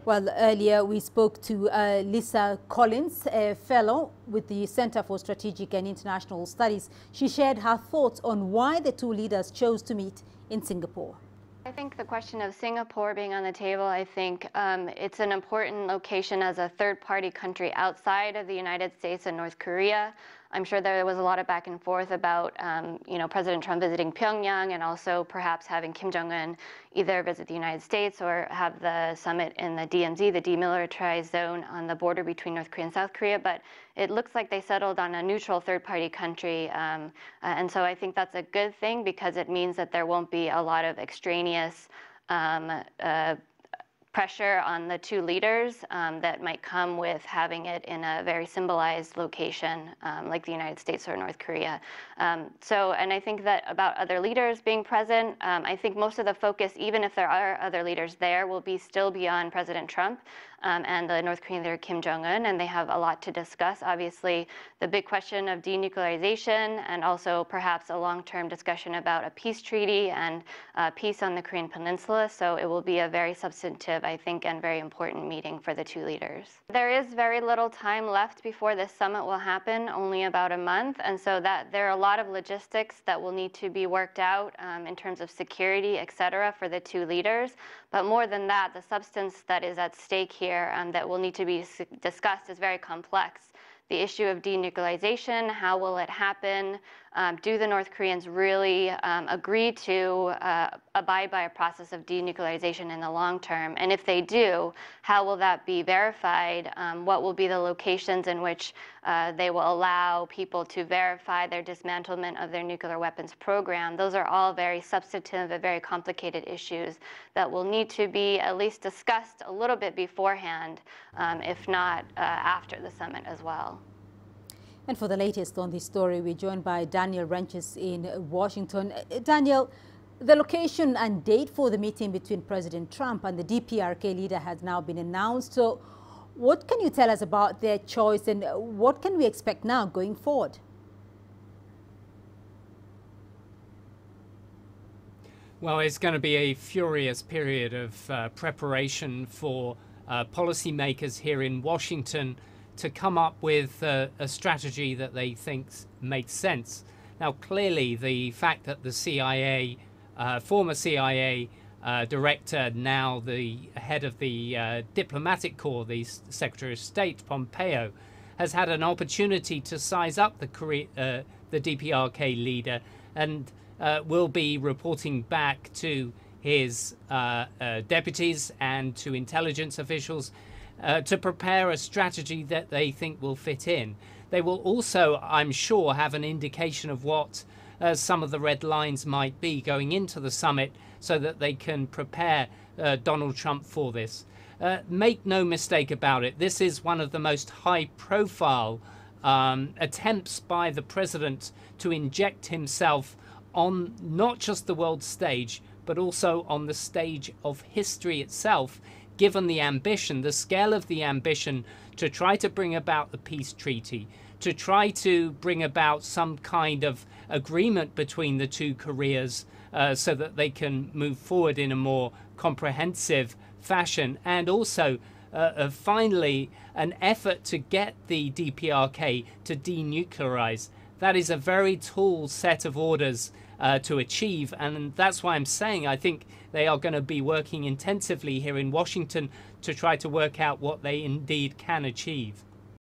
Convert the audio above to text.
Well, earlier we spoke to Lisa Collins, a fellow with the Center for Strategic and International Studies. She shared her thoughts on why the two leaders chose to meet in Singapore. I think the question of Singapore being on the table, I think it's an important location as a third-party country outside of the United States and North Korea. I'm sure there was a lot of back and forth about, President Trump visiting Pyongyang and also perhaps having Kim Jong-un either visit the United States or have the summit in the DMZ, the demilitarized zone on the border between North Korea and South Korea. But it looks like they settled on a neutral third-party country. And so I think that's a good thing because it means that there won't be a lot of extraneous pressure on the two leaders that might come with having it in a very symbolized location like the United States or North Korea. And I think that about other leaders being present, I think most of the focus, even if there are other leaders there, will still be on President Trump and the North Korean leader Kim Jong-un, and they have a lot to discuss. Obviously, the big question of denuclearization and also perhaps a long-term discussion about a peace treaty and peace on the Korean Peninsula. So it will be a very substantive, I think, and very important meeting for the two leaders. There is very little time left before this summit will happen, only about a month, and so that there are a lot of logistics that will need to be worked out in terms of security, et cetera, for the two leaders. But more than that, the substance that is at stake here that will need to be discussed is very complex. The issue of denuclearization, how will it happen? Do the North Koreans really agree to abide by a process of denuclearization in the long term? And if they do, how will that be verified? What will be the locations in which they will allow people to verify their dismantlement of their nuclear weapons program? Those are all very substantive and very complicated issues that will need to be at least discussed a little bit beforehand, if not after the summit as well. And for the latest on this story, we're joined by Daniel Renches in Washington. Daniel, the location and date for the meeting between President Trump and the DPRK leader has now been announced. So what can you tell us about their choice and what can we expect now going forward? Well, it's going to be a furious period of preparation for policymakers here in Washington to come up with a strategy that they think makes sense. Now, clearly, the fact that the CIA, former CIA director, now the head of the diplomatic corps, the Secretary of State, Pompeo, has had an opportunity to size up the DPRK leader and will be reporting back to his deputies and to intelligence officials to prepare a strategy that they think will fit in. They will also, I'm sure, have an indication of what some of the red lines might be going into the summit so that they can prepare Donald Trump for this. Make no mistake about it, this is one of the most high-profile attempts by the president to inject himself on not just the world stage, but also on the stage of history itself, given the ambition, the scale of the ambition to try to bring about the peace treaty, to try to bring about some kind of agreement between the two Koreas so that they can move forward in a more comprehensive fashion, and also finally an effort to get the DPRK to denuclearize. That is a very tall set of orders to achieve, and that's why I'm saying I think they are going to be working intensively here in Washington to try to work out what they indeed can achieve.